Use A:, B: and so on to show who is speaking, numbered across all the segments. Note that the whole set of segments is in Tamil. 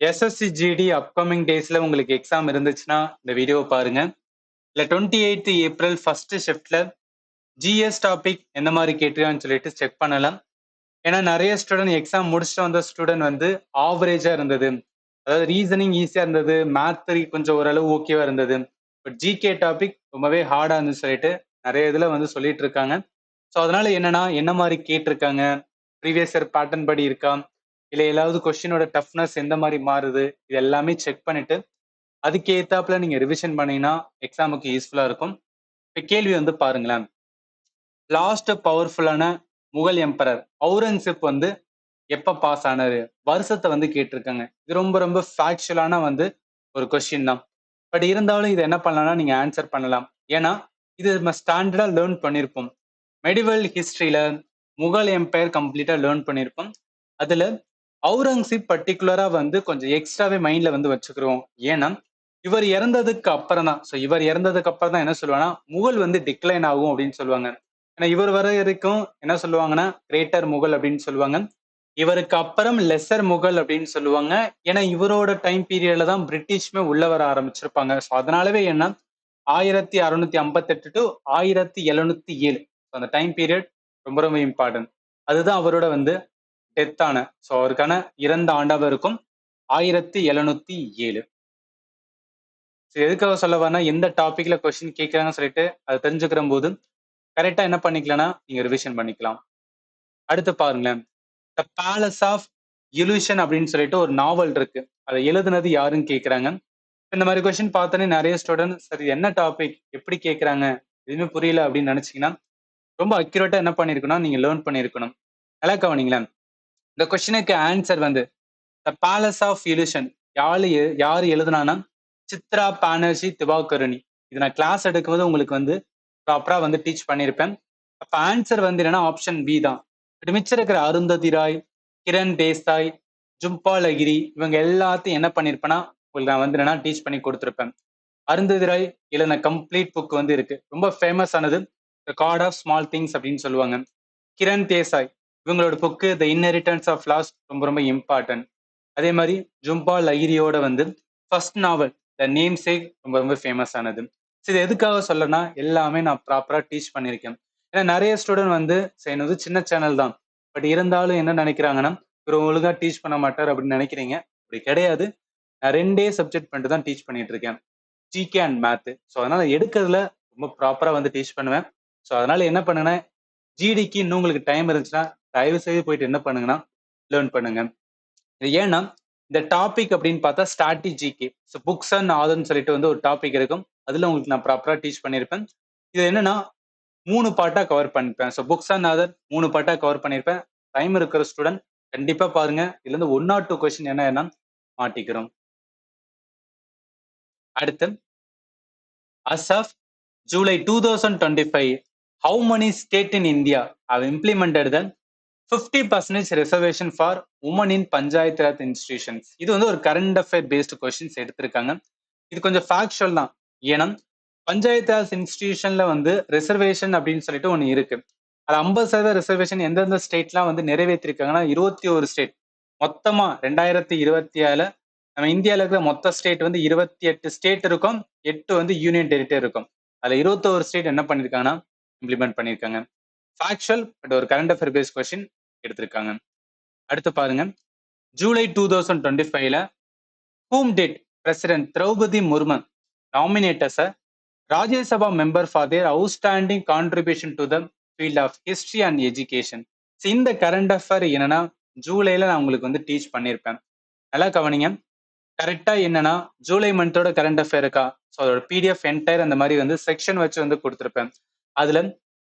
A: எஸ்எஸ்சி ஜிடி அப்கமிங் டேஸ்ல உங்களுக்கு எக்ஸாம் இருந்துச்சுன்னா இந்த வீடியோவை பாருங்க. இல்ல 28 ஏப்ரல் ஃபர்ஸ்ட் ஷிஃப்ட்ல ஜிஎஸ் டாபிக் எந்த மாதிரி கேட்டிருக்கான்னு சொல்லிட்டு செக் பண்ணலாம். ஏன்னா நிறைய ஸ்டூடெண்ட் எக்ஸாம் முடிச்சுட்டு வந்த ஸ்டூடெண்ட் வந்து ஆவரேஜா இருந்தது. அதாவது ரீசனிங் ஈஸியா இருந்தது, மேத் கொஞ்சம் ஓரளவு ஓகேவா இருந்தது. பட் ஜிகே டாபிக் ரொம்பவே ஹார்டா இருந்துன்னு சொல்லிட்டு நிறைய இதுல வந்து சொல்லிட்டு இருக்காங்க. ஸோ அதனால என்னன்னா என்ன மாதிரி கேட்டிருக்காங்க, ப்ரீவியஸ் இயர் பேட்டர்ன் படி இருக்கா, இல்லை ஏதாவது கொஸ்டினோட டஃப்னஸ் எந்த மாதிரி மாறுது, இது எல்லாமே செக் பண்ணிட்டு அதுக்கு ஏத்தாப்புல நீங்க ரிவிஷன் பண்ணீங்கன்னா எக்ஸாமுக்கு யூஸ்ஃபுல்லா இருக்கும். இப்போ கேள்வி வந்து பாருங்களேன். லாஸ்ட் பவர்ஃபுல்லான முகல் எம்பரர் அவுரங்கசீப் வந்து எப்ப பாஸ் ஆனாரு, வருஷத்தை வந்து கேட்டிருக்காங்க. இது ரொம்ப ரொம்ப ஃபேக்சுவலான வந்து ஒரு கொஸ்டின் தான். பட் இருந்தாலும் இது என்ன பண்ணலாம்னா நீங்க ஆன்சர் பண்ணலாம். ஏன்னா இது நம்ம ஸ்டாண்டர்டா லேர்ன் பண்ணியிருப்போம். மெடிவல் ஹிஸ்டரியில முகல் எம்பையர் கம்ப்ளீட்டா லேர்ன் பண்ணியிருப்போம். அதுல அவுரங்கசீப் பர்டிகுலரா வந்து கொஞ்சம் எக்ஸ்ட்ராவே மைண்ட்ல வந்து வச்சுக்கிறோம். ஏன்னா இவர் இறந்ததுக்கு அப்புறம் தான், ஸோ இவர் இறந்ததுக்கு அப்புறம் தான் என்ன சொல்லுவாங்கன்னா முகல் வந்து டிக்ளைன் ஆகும் அப்படின்னு சொல்லுவாங்க. ஏன்னா இவர் வர வரைக்கும் என்ன சொல்லுவாங்கன்னா கிரேட்டர் முகல் அப்படின்னு சொல்லுவாங்க. இவருக்கு அப்புறம் லெசர் முகல் அப்படின்னு சொல்லுவாங்க. ஏன்னா இவரோட டைம் பீரியட்ல தான் பிரிட்டிஷ்மே உள்ள வர ஆரம்பிச்சிருப்பாங்க. ஸோ அதனாலவே என்ன 1658 டு 1707 அந்த டைம் பீரியட் ரொம்ப ரொம்ப இம்பார்ட்டன்ட். அதுதான் அவரோட வந்து டெத் ஆன, ஸோ அவருக்கான இறந்த ஆண்டாக இருக்கும் 1707. எதுக்காக சொல்ல வரனா எந்த டாபிக்ல கொஸ்டின் கேட்கறாங்கன்னு சொல்லிட்டு அதை தெரிஞ்சுக்கிற போது கரெக்டா என்ன பண்ணிக்கலாம்னா நீங்க ரிவிஷன் பண்ணிக்கலாம். அடுத்து பாருங்களேன், த பேலஸ் ஆஃப் இலூஷன் அப்படின்னு சொல்லிட்டு ஒரு நாவல் இருக்கு. அதை எழுதுனது யாருன்னு கேட்கறாங்க. இந்த மாதிரி கொஸ்டின் பார்த்தோன்னே நிறைய ஸ்டூடெண்ட் சரி என்ன டாபிக் எப்படி கேட்கறாங்க எதுவுமே புரியல அப்படின்னு நினைச்சீங்கன்னா ரொம்ப அக்யூரேட்டா என்ன பண்ணிருக்கணும் நீங்க லேர்ன் பண்ணிருக்கணும். நல்லா கவனிங்களேன். இந்த கொஸ்டினுக்கு ஆன்சர் வந்து த பேலஸ் ஆஃப் இலூஷன் யாரு எழுதுனானா சித்ரா பானர்ஜி திவாகருணி. இது நான் கிளாஸ் எடுக்கும்போது உங்களுக்கு வந்து ப்ராப்பரா வந்து டீச் பண்ணியிருப்பேன். அப்ப ஆன்சர் வந்து என்னன்னா ஆப்ஷன் பி தான். மிச்சம் இருக்கிற அருந்ததி ராய், கிரண் தேசாய், ஜும்பால் அகிரி இவங்க எல்லாத்தையும் என்ன பண்ணிருப்பேன்னா உங்களுக்கு நான் வந்து என்னன்னா டீச் பண்ணி கொடுத்துருப்பேன். அருந்ததி ராய் எழுதின கம்ப்ளீட் புக் வந்து இருக்கு. ரொம்ப ஃபேமஸ் ஆனது the god of small things அப்படின்னு சொல்லுவாங்க. கிரண் தேசாய் இவங்களோட book the inheritance of loss ரொம்ப ரொம்ப இம்பார்ட்டன்ட். அதே மாதிரி ஜும்பால் அகிரியோட வந்து ஃபர்ஸ்ட் நாவல் த நேம் சேக் ரொம்ப ரொம்ப ஃபேமஸ் ஆனது. இது எதுக்காக சொல்லனா எல்லாமே நான் ப்ராப்பரா டீச் பண்ணியிருக்கேன். ஏன்னா நிறைய ஸ்டூடெண்ட் வந்து என்னது சின்ன சேனல் தான், பட் இருந்தாலும் என்ன நினைக்கிறாங்கன்னா இவர் ஒழுங்கா டீச் பண்ண மாட்டார் அப்படின்னு நினைக்கிறீங்க. அப்படி கிடையாது. நான் 2 சப்ஜெக்ட் பண்ணிட்டு தான் டீச் பண்ணிட்டு இருக்கேன், ஜிகே அண்ட் மேத். ஸோ அதனால எடுக்கிறதுல ரொம்ப ப்ராப்பரா வந்து டீச் பண்ணுவேன். ஸோ அதனால என்ன பண்ணுங்கன்னா ஜிடிக்கு இன்னும் உங்களுக்கு டைம் இருந்துச்சுன்னா தயவு செய்து போயிட்டு என்ன பண்ணுங்கன்னா லேர்ன் பண்ணுங்க. இது ஏன்னா இந்த டாபிக் அப்படின்னு பார்த்தா ஸ்ட்ராட்டஜிக்கு ஸோ புக்ஸ் அண்ட் ஆதர்ன்னு சொல்லிட்டு வந்து ஒரு டாபிக் இருக்கும். அதுல உங்களுக்கு நான் ப்ராப்பரா டீச் பண்ணியிருப்பேன். இது என்னன்னா 3 பார்ட்டா கவர் பண்ணிருப்பேன். ஸோ புக்ஸ் அண்ட் ஆதர் 3 பார்ட்டா கவர் பண்ணியிருப்பேன். டைம் இருக்கிற ஸ்டூடெண்ட் கண்டிப்பா பாருங்க. இதுல இருந்து 1 or 2 கொஸ்டின் என்ன மாட்டிக்கிறோம். அடுத்து as of July 2025, how many states in India have implemented the 50% reservation for women in Panchayat Raj institutions? இது வந்து ஒரு கரண்ட் அஃபேர் பேஸ்டு கொஸ்டின்ஸ் எடுத்திருக்காங்க. இது கொஞ்சம் ஃபேக்சுவல் தான். ஏன்னா பஞ்சாயத்து ராஜ் இன்ஸ்டிடியூஷன்ல வந்து ரிசர்வேஷன் அப்படின்னு சொல்லிட்டு ஒன்று இருக்கு. அது 50% ரிசர்வேஷன் எந்தெந்த ஸ்டேட்லாம் வந்து நிறைவேற்றிருக்காங்கன்னா 21 ஸ்டேட். மொத்தமா 2027 நம்ம இந்தியாவில் இருக்கிற மொத்த ஸ்டேட் வந்து 28 ஸ்டேட் இருக்கும், 8 வந்து யூனியன் டெரிட்டரி இருக்கும். அதுல 21 ஸ்டேட் என்ன பண்ணிருக்காங்கன்னா இம்ப்ளிமெண்ட் பண்ணிருக்காங்க. ஃபேக்சுவல் பட் ஒரு கரண்ட் அஃபேர் பேஸ் கொஸ்டின் எடுத்திருக்காங்க. அடுத்து பாருங்க, July 2025ல whom did President Draupadi Murmu nominate as a Rajya Sabha member for their outstanding contribution to the field of history and education? இந்த கரண்ட் அஃபேர் என்னன்னா ஜூலைல நான் உங்களுக்கு வந்து டீச் பண்ணியிருப்பேன். நல்லா கவனிங்க. கரெக்டா என்னன்னா ஜூலை மந்தோட கரண்ட் அஃபேர் இருக்கா, ஸோ அதோட பிடிஎஃப் என்டையர் அந்த மாதிரி வந்து செக்ஷன் வச்சு வந்து கொடுத்துருப்பேன். அதுல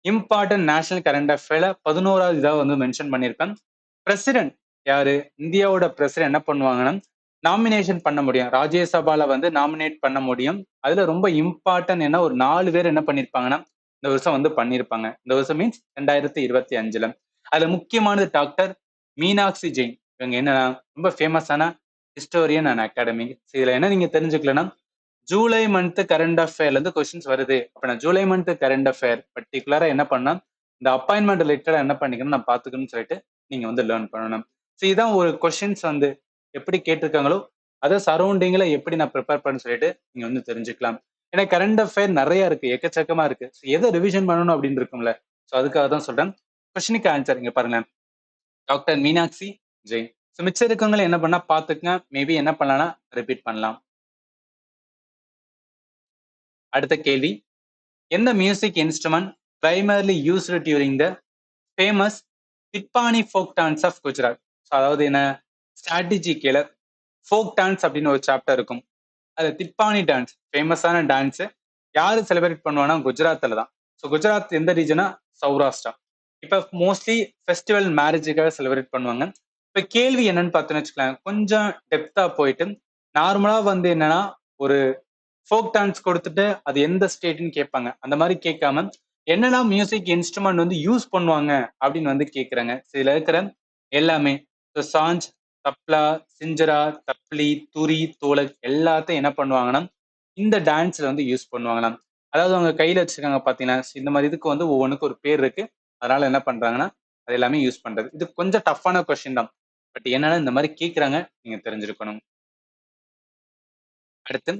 A: இம்பார்ட்டன்ட் நேஷனல் கரண்ட் அஃபேர்ல 11வது இதாக வந்து மென்ஷன் பண்ணியிருப்பேன். பிரசிடென்ட் யாரு, இந்தியாவோட பிரசிடென்ட் என்ன பண்ணுவாங்கன்னா நாமினேஷன் பண்ண முடியும், ராஜ்யசபால வந்து நாமினேட் பண்ண முடியும். அதுல ரொம்ப இம்பார்ட்டன்ட் என்ன ஒரு 4 பேர் என்ன பண்ணிருப்பாங்கன்னா இந்த வருஷம் வந்து பண்ணிருப்பாங்க. இந்த வருஷம் மீன்ஸ் 2025ல. அதுல முக்கியமானது டாக்டர் மீனாட்சி ஜெயின். இவங்க என்னன்னா ரொம்ப ஃபேமஸான ஹிஸ்டோரியன் அண்ட் அகாடமிக். இதுல என்ன நீங்க தெரிஞ்சுக்கலன்னா ஜூலை மந்த் கரண்ட் அஃபேர்ல இருந்து கொஸ்டின்ஸ் வருது. அப்ப நான் ஜூலை மந்த் கரண்ட் அஃபேர் பர்டிகுலரா என்ன பண்ணா இந்த அப்பாயின்மெண்ட் ரிலேட்டடா என்ன பண்ணிக்கணும் நான் பாத்துக்கணும்னு சொல்லிட்டு நீங்க வந்து லேர்ன் பண்ணணும். ஸோ இதான் ஒரு கொஸ்டின்ஸ் வந்து எப்படி கேட்டிருக்காங்களோ அதை சரௌண்டிங்ல எப்படி நான் ப்ரிப்பேர் பண்ண சொல்லிட்டு நீங்க வந்து தெரிஞ்சுக்கலாம். ஏன்னா கரண்ட் அஃபேர் நிறைய இருக்கு, எக்கச்சக்கமா இருக்கு. எதை ரிவிஷன் பண்ணணும் அப்படின்னு இருக்கும்ல. ஸோ அதுக்காக தான் சொல்றேன். கொஸ்டினுக்கு ஆன்சர் இங்க பாருங்க. டாக்டர் மீனாட்சி ஜெயின். ஸோ மிச்சம் இருக்கவங்களை என்ன பண்ணா பாத்துக்கங்க. மேபி என்ன பண்ணலாம்னா ரிப்பீட் பண்ணலாம். அடுத்த கேள்வி, எந்த music instrument primarily used during the famous Tippani folk dance of Gujarat? அதாவது என்ன, ஸ்ட்ராட்டஜி கீழே ஃபோக் டான்ஸ் அப்படின்னு ஒரு சாப்டர் இருக்கும். அது திப்பானி டான்ஸ் ஃபேமஸான டான்ஸ் யாரு செலிப்ரேட் பண்ணுவாங்கன்னா குஜராத்ல தான். ஸோ குஜராத் எந்த ரீஜனா? சௌராஷ்டிரா. இப்போ மோஸ்ட்லி ஃபெஸ்டிவல் மேரேஜுக்காக செலிப்ரேட் பண்ணுவாங்க. இப்போ கேள்வி என்னன்னு பார்த்தோன்னு வச்சுக்கலாம், கொஞ்சம் டெப்தா போயிட்டு நார்மலா வந்து என்னன்னா ஒரு ஃபோக் டான்ஸ் கொடுத்துட்டு அது எந்த ஸ்டேட்னு கேட்பாங்க. அந்த மாதிரி கேட்காம என்னென்ன மியூசிக் இன்ஸ்ட்ருமெண்ட் வந்து யூஸ் பண்ணுவாங்க அப்படின்னு வந்து கேட்குறாங்க. இதுல இருக்கிற எல்லாமே சாஞ்ச், தப்லா, சிஞ்சரா, தப்லி, துரி, தோலக் எல்லாத்தையும் என்ன பண்ணுவாங்கன்னா இந்த டான்ஸ்ல வந்து யூஸ் பண்ணுவாங்களாம். அதாவது அவங்க கையில வச்சிருக்காங்க பாத்தீங்கன்னா, இந்த மாதிரி இதுக்கு வந்து ஒவ்வொன்றுக்கும் ஒரு பேர் இருக்கு. அதனால என்ன பண்றாங்கன்னா அது எல்லாமே யூஸ் பண்றது. இது கொஞ்சம் டஃப்பான கொஸ்டின் தான். பட் என்னன்னா இந்த மாதிரி கேட்கறாங்க, நீங்க தெரிஞ்சிருக்கணும். அடுத்து,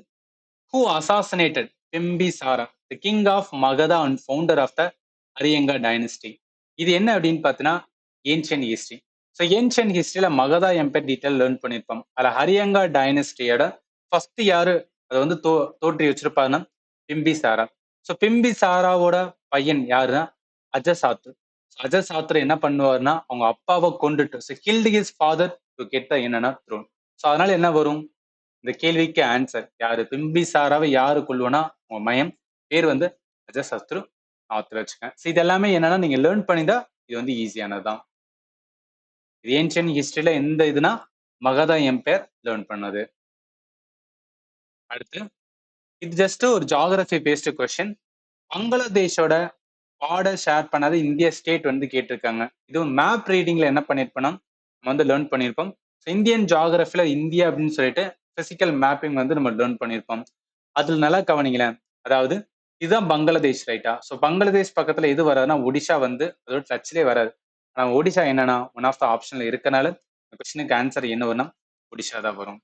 A: who assassinated Bimbisara, the king of Magadha and founder of the Haryanka dynasty? இது என்ன அப்படின்னு பார்த்தீங்கன்னா ஏன்ஷியன்ட் ஹிஸ்டரி. ஸோ ஏன்ஷியன்ட் ஹிஸ்டரியில மகதா எம்பையர் டீட்டெயில் லேர்ன் பண்ணியிருப்போம். அதில் ஹரியங்கா டைனஸ்டியோட ஃபர்ஸ்ட் யாரு அதை வந்து தோற்றி வச்சிருப்பாருன்னா பிம்பிசாரா. ஸோ பிம்பிசாராவோட பையன் யாருன்னா அஜசாத்ரு. அஜசாத்ரு என்ன பண்ணுவாருன்னா அவங்க அப்பாவை கொண்டுட்டு so killed his father to get the என்னன்னா த்ரோன். ஸோ அதனால என்ன வரும் இந்த கேள்விக்கு ஆன்சர் யாரு? பிம்பிசாராவை யாரு கொள்வனா உங்க மயம் பேர் வந்து அஜசத்ரு. ஆத்துல வச்சுக்கேன். இது எல்லாமே என்னன்னா நீங்க லேர்ன் பண்ணிதான் இது வந்து ஈஸியானதுதான். ஏன்ஷியன் ஹிஸ்டரியில எந்த இதுனா மகதா எம்பையர் லேர்ன் பண்ணது. அடுத்து, இது ஜஸ்ட் ஒரு ஜியோகிராஃபி பேஸ்டு கொஸ்டின். பங்களாதேஷோட பார்டர் ஷேர் பண்ணாத இந்திய ஸ்டேட் வந்து கேட்டிருக்காங்க. இதுவும் மேப் ரீடிங்ல என்ன பண்ணிருப்போம்னா நம்ம வந்து லேர்ன் பண்ணியிருப்போம். இந்தியன் ஜியோகிராஃபில இந்தியா அப்படின்னு சொல்லிட்டு பிசிக்கல் மேப்பிங் வந்து நம்ம லேர்ன் பண்ணியிருப்போம். அதுல நல்லா கவனிங்களேன். அதாவது இதுதான் பங்களாதேஷ் ரைட்டா? ஸோ பங்களாதேஷ் பக்கத்துல எது வராதுன்னா ஒடிஷா வந்து அதோட டச்லேயே வராது. ஆனா ஒடிஷா என்னன்னா ஒன் ஆஃப் த ஆப்ஷன்ல இருக்கனால கொஸ்டினுக்கு ஆன்சர் என்ன வரும்னா ஒடிஷா தான் வரும்.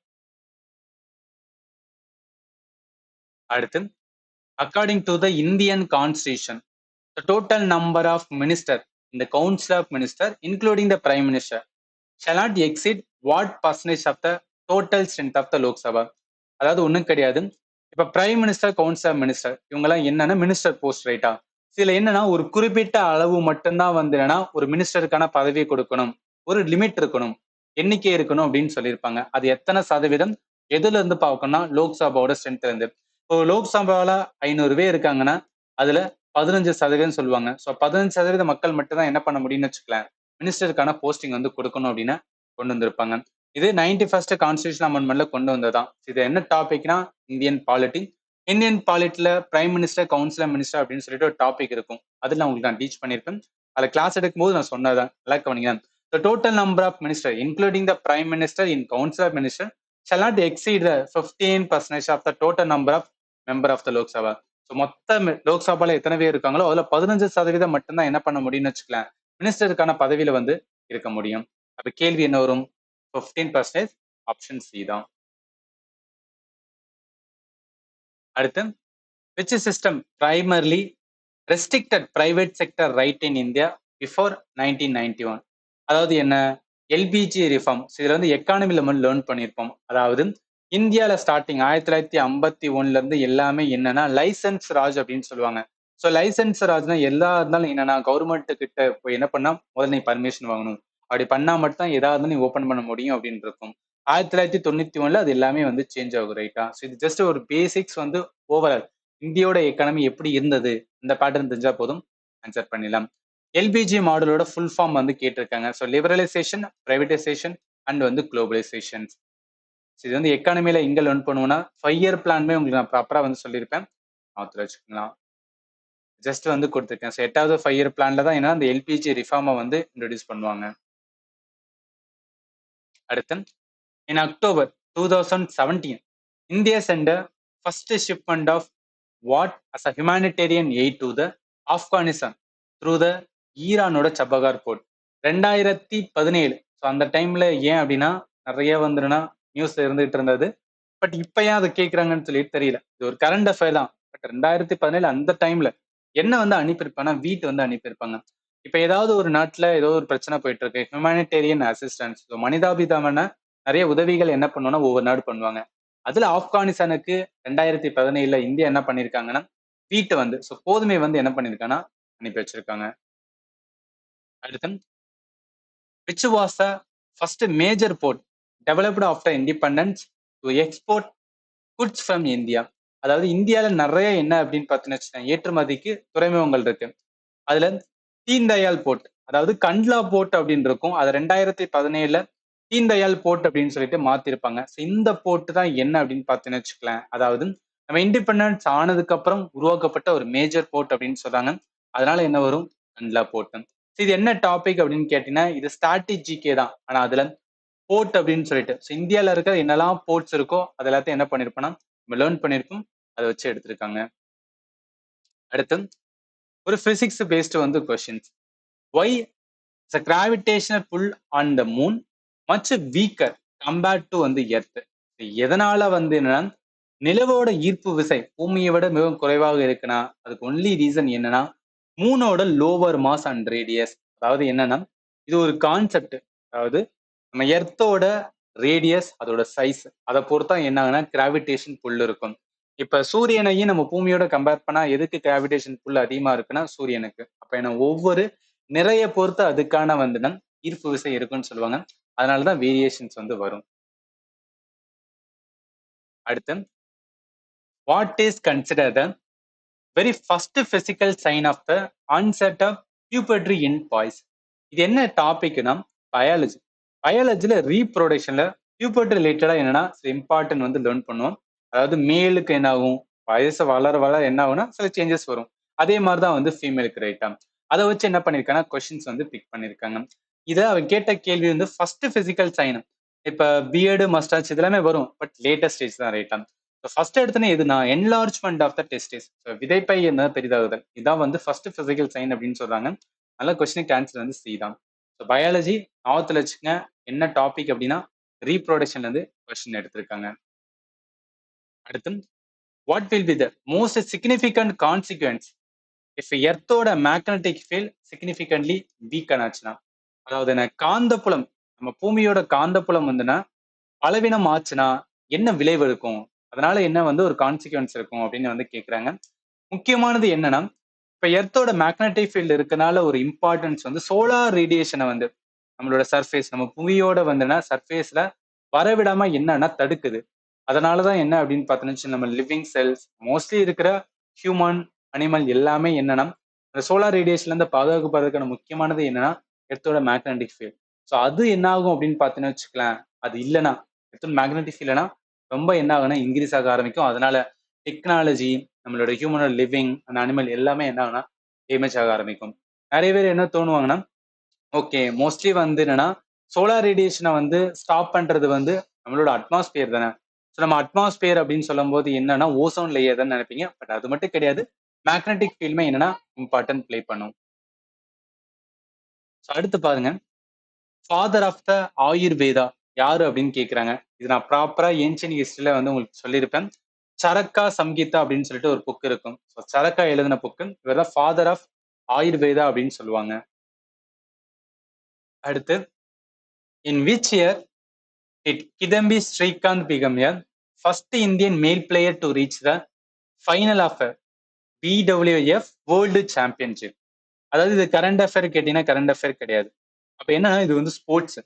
A: அடுத்து, according to the Indian constitution the total number of minister in the council of minister including the prime minister shall not exceed what percentage of the total strength of the Lok Sabha? அதாவது ஒண்ணும் கிடையாது. இப்ப prime minister, council of minister இவங்க எல்லாம் என்னன்னா மினிஸ்டர் போஸ்ட் ரைட்டா? இதுல என்னன்னா ஒரு குறிப்பிட்ட அளவு மட்டும்தான் வந்து என்னன்னா ஒரு மினிஸ்டருக்கான பதவியை கொடுக்கணும், ஒரு லிமிட் இருக்கணும், எண்ணிக்கை இருக்கணும் அப்படின்னு சொல்லியிருப்பாங்க. அது எத்தனை சதவீதம் எதுல இருந்து பார்க்கணும்னா லோக்சபாவோட ஸ்ட்ரென்த்ல இருந்து. இப்போ லோக்சபால 500 பேர் இருக்காங்கன்னா அதுல 15% சொல்லுவாங்க. ஸோ 15% மக்கள் மட்டும் தான் என்ன பண்ண முடியும்னு வச்சுக்கலாம், மினிஸ்டருக்கான போஸ்டிங் வந்து கொடுக்கணும் அப்படின்னு கொண்டு வந்திருப்பாங்க. இது 91st கான்ஸ்டியூஷன் அமெண்ட்மெண்ட்ல கொண்டு வந்ததுதான். இது என்ன டாபிக்னா இந்தியன் பாலிட்டி. இந்தியன் பாலிட்டில பிரைம் மினிஸ்டர், கவுன்சிலர் மினிஸ்டர் அப்படின்னு சொல்லிட்டு ஒரு டாபிக் இருக்கும். அதில் உங்களுக்கு நான் டீச் பண்ணியிருப்பேன். அதில் கிளாஸ் எடுக்கும்போது நான் சொன்னதான் நல்லா கவனிங்க. The total number of minister including the prime minister in council of minister shall not exceed the 15% of the total number of member of the Lok Sabha. So மொத்த லோக்சபால எத்தனை பேர் இருக்காங்களோ அதுல 15% மட்டும்தான் என்ன பண்ண முடியும்னு வச்சுக்கலாம், மினிஸ்டருக்கான பதவியில வந்து இருக்க முடியும். அப்ப கேள்வி என்ன வரும்? 15%. ஆப்ஷன் சி தான். அடுத்து, which system primarily restricted private sector right in India before 1991? அதாவது என்ன, எல்பிஜி ரிஃபார்ம். இதுல வந்து எக்கானமில நம்ம லேர்ன் பண்ணியிருப்போம். அதாவது இந்தியால ஸ்டார்டிங் 1951ல இருந்து எல்லாமே என்னன்னா லைசன்ஸ் ராஜ் அப்படின்னு சொல்லுவாங்க. ஸோ லைசன்ஸ் ராஜ்னா எல்லா இருந்தாலும் என்னன்னா கவர்மெண்ட் கிட்ட போய் என்ன பண்ணா முதல்ல நீ பர்மிஷன் வாங்கணும். அப்படி பண்ணா மட்டும் தான் ஏதாவது நீ ஓப்பன் பண்ண முடியும் அப்படின்னு இருக்கும். 1991ல அது எல்லாமே வந்து சேஞ்ச் ஆகும் ரைட்டா? ஸோ இது ஜஸ்ட் ஒரு பேசிக்ஸ் வந்து ஓவரால் இந்தியோட எக்கானமி எப்படி இருந்தது இந்த பேட்டர்ன் தெரிஞ்சா போதும் ஆன்சர் பண்ணிடலாம். எல்பிஜி மாடலோட ஃபுல் ஃபார்ம் வந்து கேட்டிருக்காங்க. ஸோ லிபரலைசேஷன், பிரைவேடைசேஷன் அண்ட் வந்து குளோபலைசேஷன். இது வந்து எக்கானமில எங்க லேர்ன் பண்ணுவோம்னா 5 இயர் பிளான்மே உங்களுக்கு நான் ப்ராப்பரா வந்து சொல்லியிருப்பேன். ஆத்துல வச்சுக்கலாம். ஜஸ்ட் வந்து கொடுத்துருக்கேன். ஸோ 8வது 5 இயர் பிளான்ல தான் என்ன அந்த எல்பிஜி ரிஃபார்மை வந்து இன்ட்ரோடியூஸ் பண்ணுவாங்க. அடுத்து, in October 2017 India sent first shipment of what as a humanitarian aid to the Afghanistan through the ஈரானோட சபகார் போர்ட் 2017. ஸோ அந்த டைம்ல ஏன் அப்படின்னா நிறைய வந்துன்னா நியூஸ்ல இருந்துகிட்டு இருந்தது. பட் இப்ப ஏன் அதை கேட்கறாங்கன்னு சொல்லிட்டு தெரியல. இது ஒரு கரண்ட் அஃபேர் தான். பட் 2017 அந்த டைம்ல என்ன வந்து அனுப்பியிருப்பாங்கன்னா வீட்டு வந்து அனுப்பியிருப்பாங்க. இப்ப ஏதாவது ஒரு நாட்டுல ஏதோ ஒரு பிரச்சனை போயிட்டு இருக்கு, ஹியூமானிட்டேரியன் அசிஸ்டன்ஸ், மனிதாபிதமான நிறைய உதவிகள் என்ன பண்ணுவோம்னா ஒவ்வொரு நாடு பண்ணுவாங்க. அதுல ஆப்கானிஸ்தானுக்கு 2017 இந்தியா என்ன பண்ணிருக்காங்கன்னா வீட்டை வந்து போதுமை வந்து என்ன பண்ணிருக்காங்கன்னா அனுப்பி வச்சிருக்காங்க. அடுத்து, which was the first major port developed after independence to export goods from India? அதாவது இந்தியால நிறைய என்ன அப்படின்னு பார்த்தீங்கன்னா ஏற்றுமதிக்கு துறைமுகங்கள் இருக்கு. அதுல தீன் தயாள் போர்ட், அதாவது கண்ட்லா போர்ட் அப்படின்னு இருக்கும். அது 2017 தீன் தயாள் போர்ட் அப்படின்னு சொல்லிட்டு மாத்திருப்பாங்க. இந்த போர்ட் தான் என்ன அப்படின்னு பார்த்தீங்கன்னு வச்சுக்கலாம். அதாவது நம்ம இண்டிபெண்டன்ஸ் ஆனதுக்கு அப்புறம் உருவாக்கப்பட்ட ஒரு மேஜர் போர்ட் அப்படின்னு சொல்றாங்க. அதனால என்ன வரும்? கண்ட்லா போர்ட். இது என்ன டாபிக் அப்படின்னு கேட்டீங்கன்னா இது ஸ்ட்ராட்டஜிக்கே தான். ஆனா அதுல போர்ட் அப்படின்னு சொல்லிட்டு இந்தியால இருக்கிற என்னெல்லாம் போர்ட்ஸ் இருக்கோ அது எல்லாத்தையும் என்ன பண்ணிருப்போம்னா நம்ம லேர்ன் பண்ணிருப்போம். அதை வச்சு எடுத்திருக்காங்க. அடுத்து ஒரு பிசிக்ஸ் பேஸ்டு வந்து questions. Why the gravitational pull on the moon much weaker compared to வந்து எர்த்? எதனால வந்து என்னன்னா நிலவோட ஈர்ப்பு விசை பூமியை விட மிகவும் குறைவாக இருக்குன்னா அதுக்கு ஒன்லி ரீசன் என்னன்னா மூனோட லோவர் மாஸ் அண்ட் ரேடியஸ். அதாவது என்னன்னா இது ஒரு கான்செப்ட். அதாவது நம்ம எர்த்தோட ரேடியஸ் அதோட சைஸ் அதை பொறுத்தா என்ன ஆகுனா கிராவிடேஷன் புல் இருக்கும். இப்ப சூரியனையும் நம்ம பூமியோட கம்பேர் பண்ணா எதுக்கு கிராவிடேஷன் புல் அதிகமா இருக்குன்னா சூரியனுக்கு. அப்ப என்ன ஒவ்வொரு நிறைய பொறுத்து அதுக்கான வந்து ஈர்ப்பு விசை இருக்குன்னு சொல்லுவாங்க. அதனாலதான் வேரியேஷன்ஸ் வந்து வரும். அடுத்து, what is consider the very first physical sign of the onset of puberty in boys? இது என்ன டாபிக்னா பயாலஜி. பயாலஜில ரீப்ரொடக்ஷன்ல பியூபர்ட்டி ரிலேட்டடா என்னன்னா இம்பார்ட்டன்ட் வந்து லேர்ன் பண்ணுவோம். அதாவது மேலுக்கு என்ன ஆகும், வயசு வளர வளர என்ன ஆகும்னா சில சேஞ்சஸ் வரும். அதே மாதிரிதான் வந்து ஃபீமேலுக்கு ரைட்டா. அதை வச்சு என்ன பண்ணிருக்காங்கன்னா கொஸ்டின்ஸ் வந்து பிக் பண்ணிருக்காங்க. இதை அவன் கேட்ட கேள்வி வந்து ஃபர்ஸ்ட் பிசிக்கல் சைன். இப்ப பிஎட் மஸ்டாச் இதெல்லாமே வரும், பட் லேட்டஸ்ட் ஸ்டேஜ் தான் ரைட்டா. ஃபர்ஸ்ட் எடுத்தனே எதுனா என்லார்ஜ்மெண்ட் ஆஃப் த டெஸ்டிஸ், விதைப்பை என்ன பெரிதாகுதல். இதான் வந்து ஃபர்ஸ்ட் பிசிக்கல் சைன் அப்படின்னு சொல்றாங்க. நல்ல கொஸ்டினுக்கு ஆன்சர் வந்து சி தான். பயாலஜி நாவத்துல வச்சுங்க. என்ன டாபிக் அப்படின்னா ரீப்ரொடக்ஷன்ல இருந்து கொஸ்டின் எடுத்திருக்காங்க. அடுத்து, what will be the most significant consequence if எர்த்தோட மேக்னட்டிக் ஃபீல்ட் சிக்னிஃபிகன்ட்லி வீக்கன் ஆச்சுன்னா? அதாவது என்ன காந்தப்புலம், நம்ம பூமியோட காந்தப்புலம் வந்துன்னா பலவீனம் ஆச்சுன்னா என்ன விளைவு இருக்கும், அதனால என்ன வந்து ஒரு கான்சிக்வன்ஸ் இருக்கும் அப்படின்னு வந்து கேட்குறாங்க. முக்கியமானது என்னன்னா இப்ப எர்த்தோட மேக்னட்டிக் ஃபீல்டு இருக்கனால ஒரு இம்பார்ட்டன்ஸ் வந்து சோலார் ரேடியேஷனை வந்து நம்மளோட சர்ஃபேஸ் நம்ம புவியோட வந்துன்னா சர்ஃபேஸ்ல வரவிடாம என்னன்னா தடுக்குது. அதனாலதான் என்ன அப்படின்னு பார்த்தோம்னா நம்ம லிவிங் செல்ஸ் மோஸ்ட்லி இருக்கிற ஹியூமன் அனிமல் எல்லாமே என்னன்னா இந்த சோலார் ரேடியேஷன்ல இருந்து பாதுகாக்கப்படுறதுக்கான முக்கியமானது என்னன்னா எர்த்தோட மேக்னட்டிக் ஃபீல்ட். ஸோ அது என்ன ஆகும் அப்படின்னு பார்த்தீங்கன்னு வச்சுக்கலாம். அது இல்லைன்னா எர்த்தோட மேக்னட்டிக் ஃபீல்ட்னா ரொம்ப என்ன ஆகுனா இன்க்ரீஸ் ஆக ஆரம்பிக்கும். அதனால டெக்னாலஜி நம்மளோட ஹியூமனோட லிவிங் அந்த அனிமல் எல்லாமே என்ன ஆகுனா டேமேஜ் ஆக ஆரம்பிக்கும். நிறைய பேர் என்ன தோணுவாங்கன்னா ஓகே மோஸ்ட்லி வந்து என்னன்னா சோலார் ரேடியேஷனை வந்து ஸ்டாப் பண்றது வந்து நம்மளோட அட்மாஸ்பியர் தானே. ஸோ நம்ம அட்மாஸ்பியர் அப்படின்னு சொல்லும் போது என்னன்னா ஓசோன் லேயர் தான் நினைப்பீங்க. பட் அது மட்டும் கிடையாது. மேக்னட்டிக் ஃபீல்டுமே என்னன்னா இம்பார்ட்டன்ட் பிளே பண்ணும். ஸோ அடுத்து பாருங்க, ஃபாதர் ஆஃப் த ஆயுர்வேதா யாரு அப்படின்னு கேட்குறாங்க. இது நான் ப்ராப்பரா ஏன்ஷியன் ஹிஸ்டரியில வந்து உங்களுக்கு சொல்லியிருப்பேன். சரக்கா சம்ஹிதா அப்படின்னு சொல்லிட்டு ஒரு புக் இருக்கும். ஸோ சரக்கா எழுதின புக்கு. இவர் தான் ஃபாதர் ஆஃப் ஆயுர்வேதா அப்படின்னு சொல்லுவாங்க. அடுத்து, in which year did Kidambi Srikanth become a first Indian male player to reach the final of a BWF world championship? அதாவது இது கரண்ட் அஃபேர் கேட்டீங்கன்னா கரண்ட் அஃபேர் கிடையாது. அப்ப என்னன்னா இது வந்து ஸ்போர்ட்ஸ்.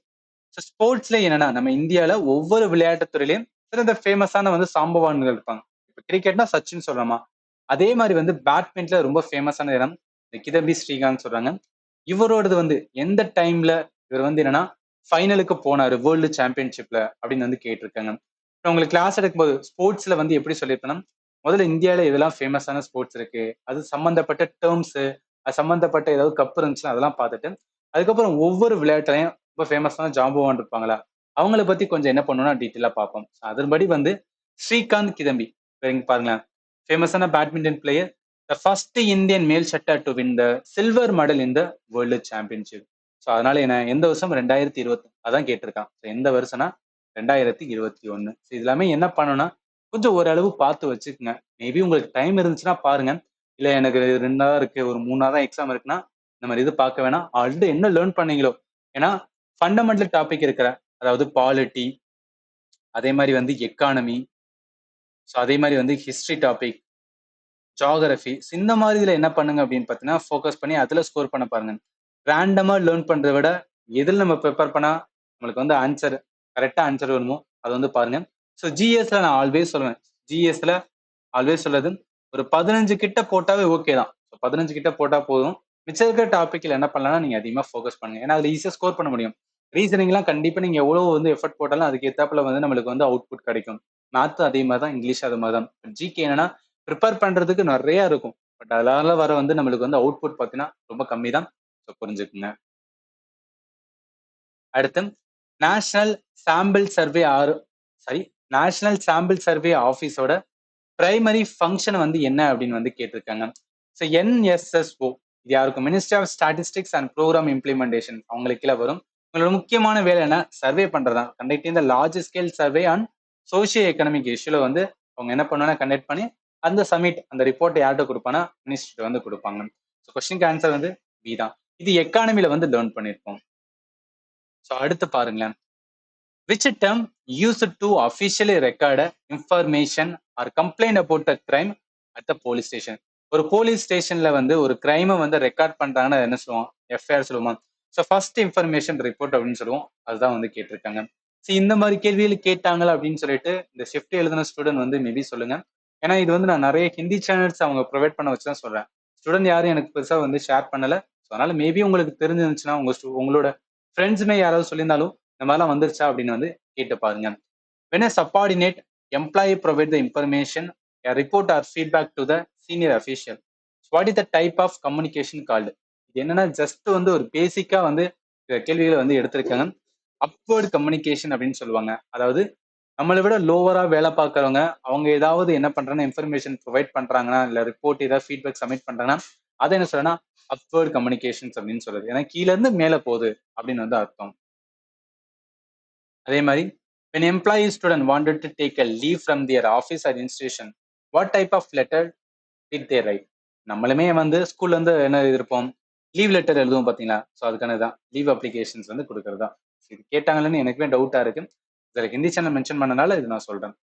A: ஸ்போர்ட்ஸ்ல என்னன்னா நம்ம இந்தியால ஒவ்வொரு விளையாட்டு துறையிலையும் சிறந்த ஃபேமஸான வந்து சாம்பவான்கள் இருப்பாங்க. இப்ப கிரிக்கெட்னா சச்சின் சொல்றோமா, அதே மாதிரி வந்து பேட்மிண்ட்ல ரொம்ப ஃபேமஸான இடம் இந்த கிதம்பி ஸ்ரீகாந்த் சொல்றாங்க. இவரோடது வந்து எந்த டைம்ல இவர் வந்து என்னன்னா ஃபைனலுக்கு போனாரு வேர்ல்டு சாம்பியன்ஷிப்ல அப்படின்னு வந்து கேட்டிருக்காங்க. இப்போ உங்களுக்கு கிளாஸ் எடுக்கும்போது ஸ்போர்ட்ஸ்ல வந்து எப்படி சொல்லியிருப்பேன்னா முதல்ல இந்தியாவில இதெல்லாம் ஃபேமஸான ஸ்போர்ட்ஸ் இருக்கு, அது சம்பந்தப்பட்ட டேர்ம்ஸ், அது சம்பந்தப்பட்ட ஏதாவது கப் இருந்துச்சுன்னா அதெல்லாம் பார்த்துட்டு அதுக்கப்புறம் ஒவ்வொரு விளையாட்டுலையும் ரொம்ப ஃபேமஸான ஜாம்பவான் இருப்பாங்களா அவங்கள பத்தி கொஞ்சம் என்ன பண்ணணும்னா டீட்டெயிலா பார்ப்போம். அதன்படி வந்து ஸ்ரீகாந்த் கிதம்பி இங்க பாருங்களேன், ஃபேமஸான badminton player, the first Indian male shuttler to win the silver medal in the world championship. So அதனால என்ன எந்த வருஷம் 2020 அதான் கேட்டிருக்கான். எந்த வருஷம்னா 2021. இது எல்லாமே என்ன பண்ணணும்னா கொஞ்சம் ஓரளவு பார்த்து வச்சுக்கோங்க. மேபி உங்களுக்கு டைம் இருந்துச்சுன்னா பாருங்க. இல்ல எனக்கு 2 நாள் இருக்கு, ஒரு 3 நாள் தான் எக்ஸாம் இருக்குன்னா, இந்த மாதிரி இது பார்க்க வேணாம். ஆல்ரெடி என்ன லேர்ன் பண்ணீங்களோ, ஏன்னா ஃபண்டமெண்டல் டாபிக் இருக்கிற, அதாவது பாலிட்டி, அதே மாதிரி வந்து எக்கானமி, ஸோ அதே மாதிரி வந்து ஹிஸ்டரி டாபிக், ஜியோகிராஃபி, இந்த மாதிரி இதுல என்ன பண்ணுங்க அப்படின்னு பார்த்தீங்கன்னா, ஃபோக்கஸ் பண்ணி அதுல ஸ்கோர் பண்ண பாருங்க. ரேண்டமா லேர்ன் பண்றதை விட எதில் நம்ம ப்ரிப்பேர் பண்ணா நம்மளுக்கு வந்து ஆன்சர் கரெக்டா ஆன்சர் வருமோ அதை வந்து பாருங்க. ஸோ ஜிஎஸ்ல நான் ஆல்வேஸ் சொல்லுவேன், ஜிஎஸ்ல ஆல்வேஸ் சொல்றது ஒரு 15 கிட்ட போட்டாவே ஓகே தான். 15 கிட்ட போட்டா போதும். மிச்சம் இருக்கிற டாபிக்ல என்ன பண்ணலாம், நீங்க அதிகமா ஃபோக்கஸ் பண்ணுங்க. ஏன்னா அதுல ஈஸியா ஸ்கோர் பண்ண முடியும். ரீசனிங்லாம் கண்டிப்பா நீங்க எவ்வளவு வந்து எஃபர்ட் போட்டாலும் அதுக்கு ஏத்தாப்புல வந்து நம்மளுக்கு வந்து அவுட்புட் கிடைக்கும். மேத் அதே மாதிரி தான், இங்கிலீஷ் அது மாதிரி தான். ஜிகே என்னன்னா ப்ரிப்பேர் பண்றதுக்கு நிறைய இருக்கும். பட் அதனால வர வந்து நம்மளுக்கு வந்து அவுட்புட் பார்த்தீங்கன்னா ரொம்ப கம்மி தான். ஸோ புரிஞ்சுக்குங்க. அடுத்து national sample survey national sample survey ஆஃபீஸோட பிரைமரி ஃபங்க்ஷன் வந்து என்ன அப்படின்னு வந்து கேட்டிருக்காங்க. ஸோ என்எஸ்எஸ்ஓ இது யாருக்கும் ministry of statistics and programme implementation அவங்களுக்கு கீழே வரும். உங்களோட முக்கியமான வேலை என்ன, சர்வே பண்றதா. Conducting the large scale survey on socio economic இஷ்யூல வந்து அவங்க என்ன பண்ணுவாங்கன்னா கண்டக்ட் பண்ணி அந்த சமிட் அந்த ரிப்போர்ட்டை யார்கிட்ட கொடுப்பானா மினிஸ்ட்ரி வந்து கொடுப்பாங்க. ஸோ கொஸ்டினுக்கு ஆன்சர் வந்து பி தான். இது எக்கானமில வந்து லேர்ன் பண்ணியிருக்கோம். ஸோ அடுத்து பாருங்களேன், which term used to officially record information or complain about a crime at the police station. ஒரு போலீஸ் ஸ்டேஷன்ல வந்து ஒரு கிரைமை வந்து ரெக்கார்ட் பண்றாங்கன்னா என்ன சொல்லுவோம், எஃப்ஐஆர் சொல்லுவோம். ஸோ ஃபர்ஸ்ட் இன்ஃபர்மேஷன் ரிப்போர்ட் அப்படின்னு சொல்லுவோம். அதுதான் வந்து கேட்டிருக்காங்க. ஸோ இந்த மாதிரி கேள்விகள் கேட்டாங்களா அப்படின்னு சொல்லிட்டு இந்த ஷிஃப்ட் எழுதின ஸ்டூடெண்ட் வந்து மேபி சொல்லுங்க. ஏன்னா இது வந்து நான் நிறைய ஹிந்தி சேனல்ஸ் அவங்க ப்ரொவைட் பண்ண வச்சு தான் சொல்றேன். ஸ்டூடெண்ட் யாரும் எனக்கு பெருசா வந்து ஷேர் பண்ணல. ஸோ அதனால மேபி உங்களுக்கு தெரிஞ்சிருந்துச்சுன்னா உங்களோட ஃப்ரெண்ட்ஸுமே யாராவது சொல்லியிருந்தாலும் இந்த மாதிரிலாம் வந்துருச்சா அப்படின்னு வந்து கேட்டு பாருங்க. when a subordinate employee provide the information, a report or feedback to the senior official, so what is the type of communication called? இது என்னன்னா ஜஸ்ட் வந்து ஒரு பேசிக்கா வந்து கேள்விகளை வந்து எடுத்திருக்காங்க. அப்வர்ட் கம்யூனிகேஷன் அப்படின்னு சொல்லுவாங்க. அதாவது நம்மளை விட லோவரா வேலை பார்க்கறவங்க அவங்க ஏதாவது என்ன பண்றாங்கன்னா இன்ஃபர்மேஷன் ப்ரொவைட் பண்றாங்கன்னா இல்ல ரிப்போர்ட் ஏதாவது ஃபீட்பேக் சப்மிட் பண்றாங்கன்னா அதை என்ன சொல்றேன்னா அப்வர்ட் கம்யூனிகேஷன்ஸ் அப்படின்னு சொல்றது. ஏன்னா கீழ இருந்து மேல போகுது அப்படின்னு வந்து அர்த்தம். அதே மாதிரி when employee student wanted to take a leave from their office or institution, what type of letter did they write? நம்மளுமே வந்து ஸ்கூல்ல இருந்து என்ன எழுதிருப்போம், லீவ் லெட்டர் எழுதுவோம் பாத்தீங்களா. ஸோ அதுக்கான தான் லீவ் அப்ளிகேஷன்ஸ் வந்து கொடுக்கறதா. இது கேட்டாங்கன்னு எனக்குமே டவுட்டா இருக்கு. இதுல ஹிந்தி சேனல் மென்ஷன் பண்ணனால இது நான் சொல்றேன்.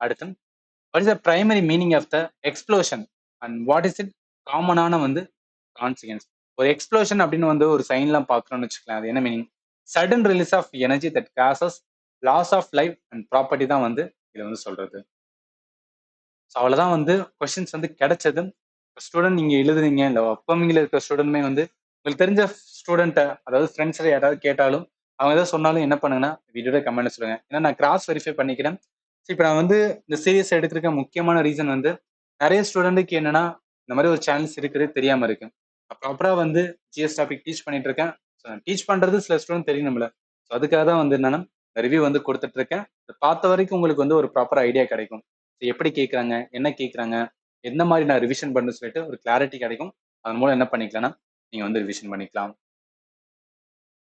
A: அடுத்து what is the primary meaning of the explosion and what is it காமனான வந்து கான்சிக்வன்ஸ். ஒரு எக்ஸ்ப்ளோஷன் அப்படின்னு வந்து ஒரு சைன்லாம் பார்க்கணும்னு வச்சுக்கலாம். அது என்ன meaning, sudden release of energy that causes loss of life and property தான் வந்து இதை வந்து சொல்றது. ஸோ அவ்வளோதான் வந்து கொஸ்டின்ஸ் வந்து கிடைச்சது. ஸ்டூடெண்ட் நீங்க எழுதுறீங்க இல்லை அப்கமிங்ல இருக்கிற ஸ்டூடெண்ட்மே வந்து உங்களுக்கு தெரிஞ்ச ஸ்டூடெண்ட்டை அதாவது ஃப்ரெண்ட்ஸில் யாராவது கேட்டாலும் அவங்க ஏதாவது சொன்னாலும் என்ன பண்ணுங்கன்னா வீடியோட கமெண்ட்ல சொல்லுங்க. ஏன்னா நான் கிராஸ் வெரிஃபை பண்ணிக்கிறேன். ஸோ இப்போ நான் வந்து இந்த சீரியஸ் எடுத்திருக்க முக்கியமான ரீசன் வந்து நிறைய ஸ்டூடெண்ட்டுக்கு என்னன்னா இந்த மாதிரி ஒரு சேனல்ஸ் இருக்கிறது தெரியாம இருக்கு. ப்ராப்பரா வந்து ஜிஎஸ் டாபிக் டீச் பண்ணிட்டு இருக்கேன். டீச் பண்றது சில ஸ்டூடெண்ட் தெரியணும்ல. ஸோ அதுக்காக தான் வந்து என்னன்னா ரிவ்யூ வந்து கொடுத்துட்டு இருக்கேன். பார்த்த வரைக்கும் உங்களுக்கு வந்து ஒரு ப்ராப்பர் ஐடியா கிடைக்கும். எப்படி கேட்குறாங்க, என்ன கேட்குறாங்க, எந்த மாதிரி நான் ரிவிஷன் பண்ணு சொல்லிட்டு ஒரு கிளாரிட்டி கிடைக்கும். அதன் மூலம் என்ன பண்ணிக்கலாம்னா நீங்க வந்து ரிவிஷன் பண்ணிக்கலாம்.